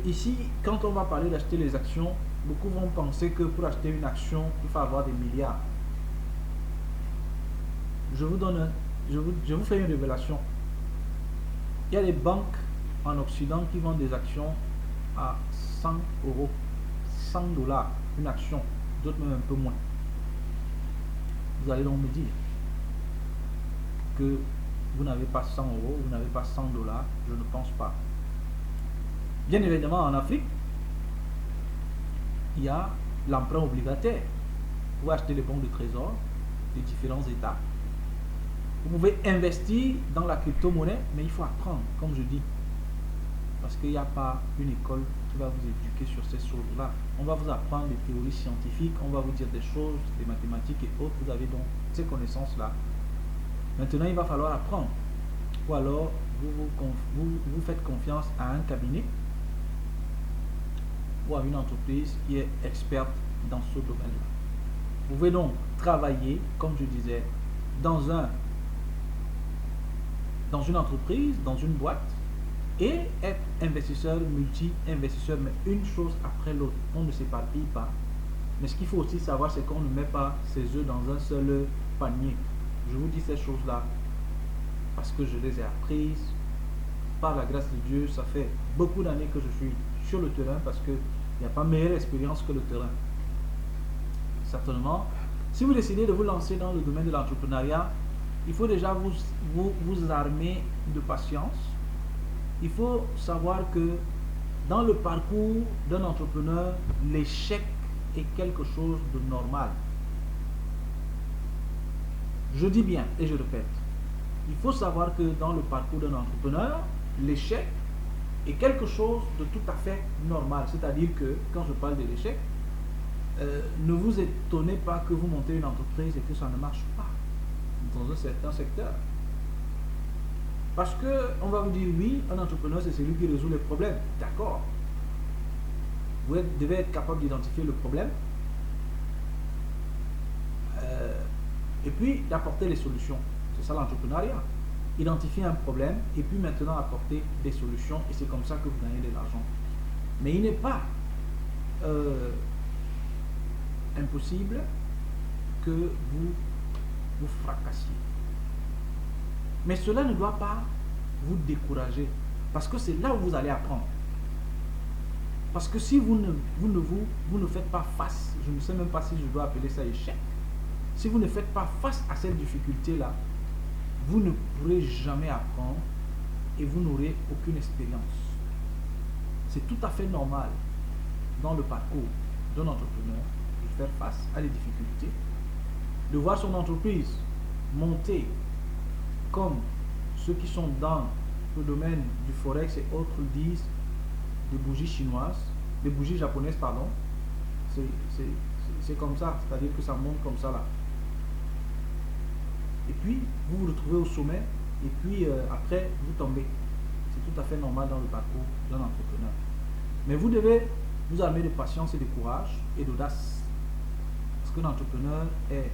ici, quand on va parler d'acheter les actions, beaucoup vont penser que pour acheter une action, il faut avoir des milliards. Je vous fais une révélation. Il y a des banques en Occident qui vendent des actions à 100 euros, 100 dollars, une action, d'autres même un peu moins. Vous allez donc me dire que vous n'avez pas 100 euros, vous n'avez pas 100 dollars, je ne pense pas. Bien évidemment, en Afrique, il y a l'emprunt obligataire. Vous pouvez acheter les bons de trésor des différents États. Vous pouvez investir dans la crypto-monnaie, mais il faut apprendre, comme je dis. Parce qu'il n'y a pas une école qui va vous éduquer sur ces choses-là. On va vous apprendre des théories scientifiques, on va vous dire des choses, des mathématiques et autres. Vous avez donc ces connaissances-là. Maintenant, il va falloir apprendre. Ou alors, vous faites confiance à un cabinet ou à une entreprise qui est experte dans ce domaine-là. Vous pouvez donc travailler, comme je disais, dans une entreprise, dans une boîte, et être investisseur, multi-investisseur, mais une chose après l'autre. On ne s'éparpille pas. Mais ce qu'il faut aussi savoir, c'est qu'on ne met pas ses œufs dans un seul panier. Je vous dis ces choses-là parce que je les ai apprises par la grâce de Dieu. Ça fait beaucoup d'années que je suis sur le terrain parce qu'il n'y a pas meilleure expérience que le terrain. Certainement, si vous décidez de vous lancer dans le domaine de l'entrepreneuriat, il faut déjà vous armer de patience. Il faut savoir que dans le parcours d'un entrepreneur, l'échec est quelque chose de normal. Je dis bien et je répète, il faut savoir que dans le parcours d'un entrepreneur, l'échec est quelque chose de tout à fait normal. C'est-à-dire que quand je parle de l'échec, ne vous étonnez pas que vous montez une entreprise et que ça ne marche pas dans un certain secteur. Parce qu'on va vous dire, oui, un entrepreneur, c'est celui qui résout les problèmes. D'accord. Vous devez être capable d'identifier le problème et puis d'apporter les solutions. C'est ça l'entrepreneuriat. Identifier un problème et puis maintenant apporter des solutions et c'est comme ça que vous gagnez de l'argent. Mais il n'est pas impossible que vous fracassiez. Mais cela ne doit pas vous décourager parce que c'est là où vous allez apprendre. Parce que si vous ne faites pas face, je ne sais même pas si je dois appeler ça échec, si vous ne faites pas face à cette difficulté-là, vous ne pourrez jamais apprendre et vous n'aurez aucune expérience. C'est tout à fait normal dans le parcours d'un entrepreneur de faire face à des difficultés, de voir son entreprise monter comme ceux qui sont dans le domaine du forex et autres disent, des bougies chinoises, des bougies japonaises, pardon. C'est comme ça, c'est-à-dire que ça monte comme ça là. Et puis, vous vous retrouvez au sommet, et puis après, vous tombez. C'est tout à fait normal dans le parcours d'un entrepreneur. Mais vous devez vous armer de patience et de courage et d'audace. Parce qu'un entrepreneur est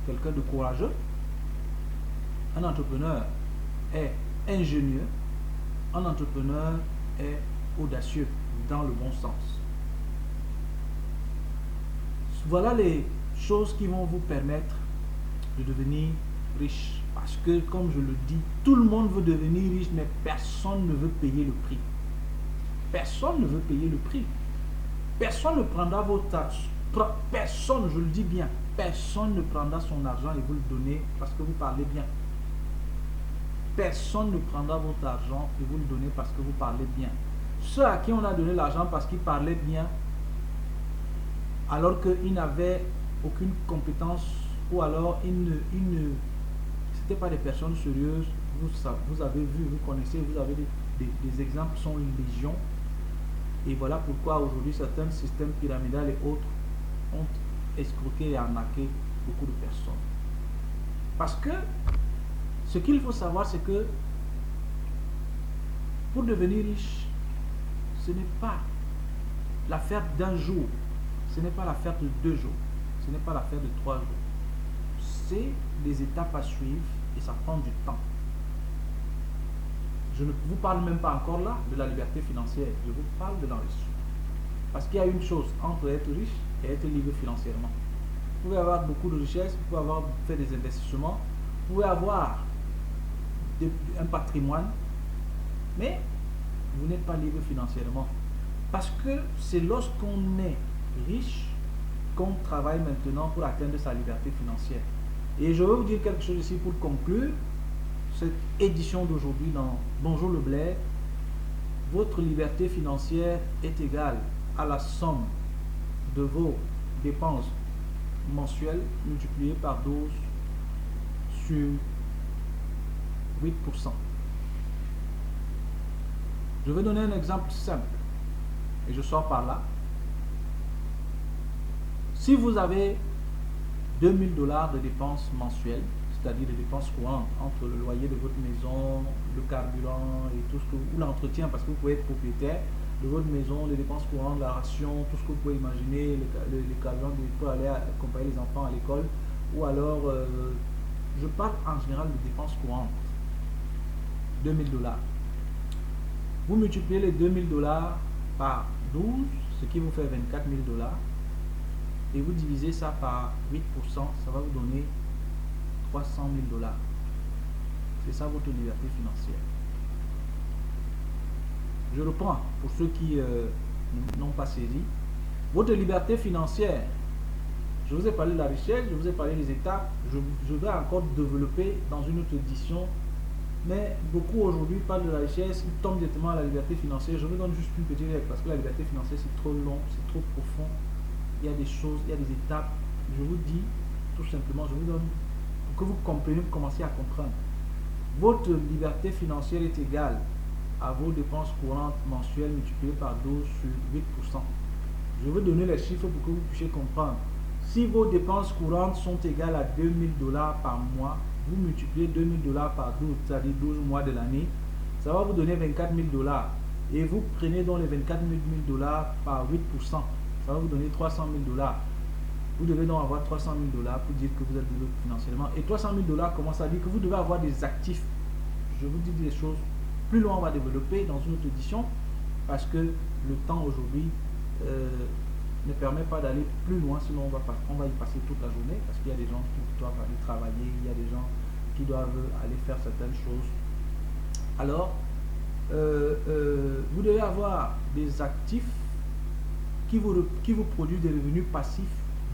quelqu'un de courageux. Un entrepreneur est ingénieux, un entrepreneur est audacieux dans le bon sens. Voilà les choses qui vont vous permettre de devenir riche. Parce que, comme je le dis, tout le monde veut devenir riche, mais personne ne veut payer le prix. Personne ne veut payer le prix. Personne ne prendra vos tâches. Personne, je le dis bien, personne ne prendra son argent et vous le donner parce que vous parlez bien. Personne ne prendra votre argent et vous le donner parce que vous parlez bien. Ceux à qui on a donné l'argent parce qu'ils parlaient bien, alors qu'ils n'avaient aucune compétence, ou alors c'était pas des personnes sérieuses. Vous avez vu, vous connaissez, vous avez des exemples sont légion. Et voilà pourquoi aujourd'hui certains systèmes pyramidales et autres ont escroqué et arnaqué beaucoup de personnes. Parce que ce qu'il faut savoir, c'est que pour devenir riche, ce n'est pas l'affaire d'un jour, ce n'est pas l'affaire de 2 jours, ce n'est pas l'affaire de 3 jours. C'est des étapes à suivre et ça prend du temps. Je ne vous parle même pas encore là de la liberté financière, je vous parle de l'enrichissement. Parce qu'il y a une chose entre être riche et être libre financièrement. Vous pouvez avoir beaucoup de richesses, vous pouvez avoir fait des investissements, vous pouvez avoir un patrimoine, mais vous n'êtes pas libre financièrement. Parce que c'est lorsqu'on est riche qu'on travaille maintenant pour atteindre sa liberté financière. Et je vais vous dire quelque chose ici pour conclure cette édition d'aujourd'hui dans Bonjour le Bled. Votre liberté financière est égale à la somme de vos dépenses mensuelles multipliées par 12 sur 8%. Je vais donner un exemple simple et je sors par là. Si vous avez 2000 $ de dépenses mensuelles, c'est-à-dire des dépenses courantes entre le loyer de votre maison, le carburant et tout ce que ou l'entretien, parce que vous pouvez être propriétaire de votre maison, les dépenses courantes, la ration, tout ce que vous pouvez imaginer, les carburants pour aller accompagner les enfants à l'école, ou alors je parle en général de dépenses courantes. 2000 $. Vous multipliez les 2000 $ par 12, ce qui vous fait 24 000 $, et vous divisez ça par 8%, ça va vous donner 300 000 $. C'est ça votre liberté financière. Je reprends pour ceux qui n'ont pas saisi. Votre liberté financière, je vous ai parlé de la richesse, je vous ai parlé des étapes, je vais encore développer dans une autre édition. Mais beaucoup aujourd'hui parlent de la richesse, ils tombent directement à la liberté financière. Je vous donne juste une petite règle parce que la liberté financière c'est trop long, c'est trop profond. Il y a des choses, il y a des étapes. Je vous dis tout simplement, je vous donne pour que vous compreniez, vous commencez à comprendre. Votre liberté financière est égale à vos dépenses courantes mensuelles multipliées par 12 sur 8%. Je vais donner les chiffres pour que vous puissiez comprendre. Si vos dépenses courantes sont égales à 2000 $ par mois, vous multipliez 2000 $ par 12, c'est-à-dire 12 mois de l'année, ça va vous donner 24 000 $. Et vous prenez donc les 24 000 $ par 8%, ça va vous donner 300 000 $. Vous devez donc avoir 300 000 $ pour dire que vous êtes libre financièrement. Et 300 000 $, comment ça dit que vous devez avoir des actifs. Je vous dis des choses. Plus loin, on va développer dans une autre édition parce que le temps aujourd'hui ne permet pas d'aller plus loin, sinon on va y passer toute la journée parce qu'il y a des gens qui doivent aller travailler, il y a des gens qui doivent aller faire certaines choses. Alors, vous devez avoir des actifs qui vous produisent des revenus passifs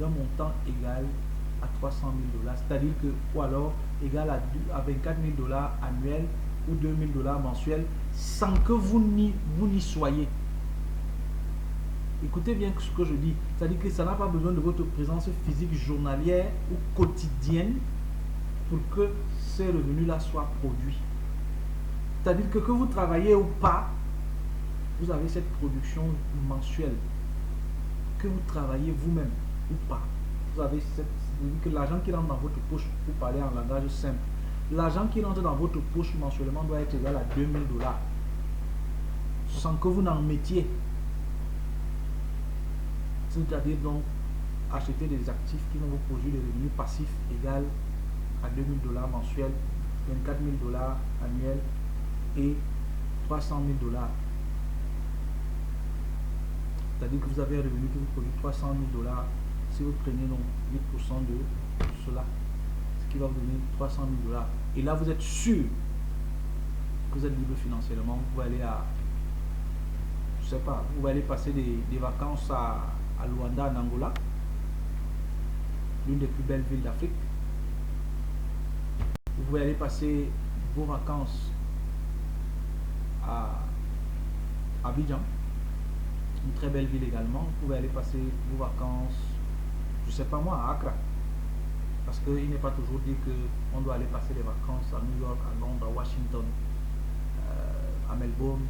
d'un montant égal à 300 000 $, c'est-à-dire que, ou alors égal à 24 000 $ annuels ou 2000 $ mensuels, sans que vous n'y soyez. Écoutez bien ce que je dis, c'est-à-dire que ça n'a pas besoin de votre présence physique journalière ou quotidienne pour que ces revenus-là soient produits. C'est-à-dire que vous travaillez ou pas, vous avez cette production mensuelle. Que vous travaillez vous-même ou pas, vous avez que l'argent qui rentre dans votre poche, pour parler en langage simple, l'argent qui rentre dans votre poche mensuellement doit être égal à 2000 $, sans que vous n'en mettiez. C'est-à-dire donc acheter des actifs qui vont vous produire des revenus passifs égal à 2000 $ mensuels 24 000 dollars annuels et 300 000 dollars. C'est-à-dire que vous avez un revenu qui vous produit 300 000 dollars si vous prenez donc 8% de cela, ce qui va vous donner 300 000 dollars. Et là, vous êtes sûr que vous êtes libre financièrement. Vous pouvez aller à, je sais pas, vous pouvez aller passer des vacances à Luanda, en Angola, l'une des plus belles villes d'Afrique. Vous pouvez aller passer vos vacances à Abidjan, une très belle ville également. Vous pouvez aller passer vos vacances, je sais pas moi, à Accra. Parce qu'il n'est pas toujours dit qu'on doit aller passer des vacances à New York, à Londres, à Washington, à Melbourne,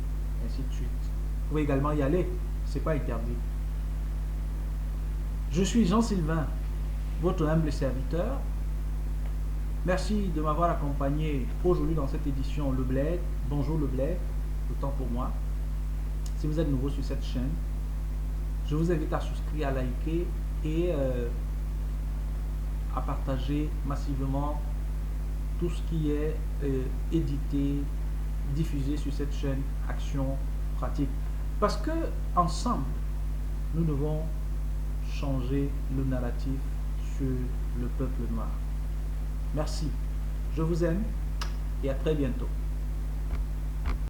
ainsi de suite. Vous pouvez également y aller, c'est pas interdit. Je suis Jean-Sylvain, votre humble serviteur. Merci de m'avoir accompagné aujourd'hui dans cette édition Le Bled. Bonjour Le Bled, le temps pour moi. Si vous êtes nouveau sur cette chaîne, je vous invite à souscrire, à liker et à partager massivement tout ce qui est édité, diffusé sur cette chaîne Action Pratique. Parce que ensemble, nous devons changer le narratif sur le peuple noir. Merci, je vous aime et à très bientôt.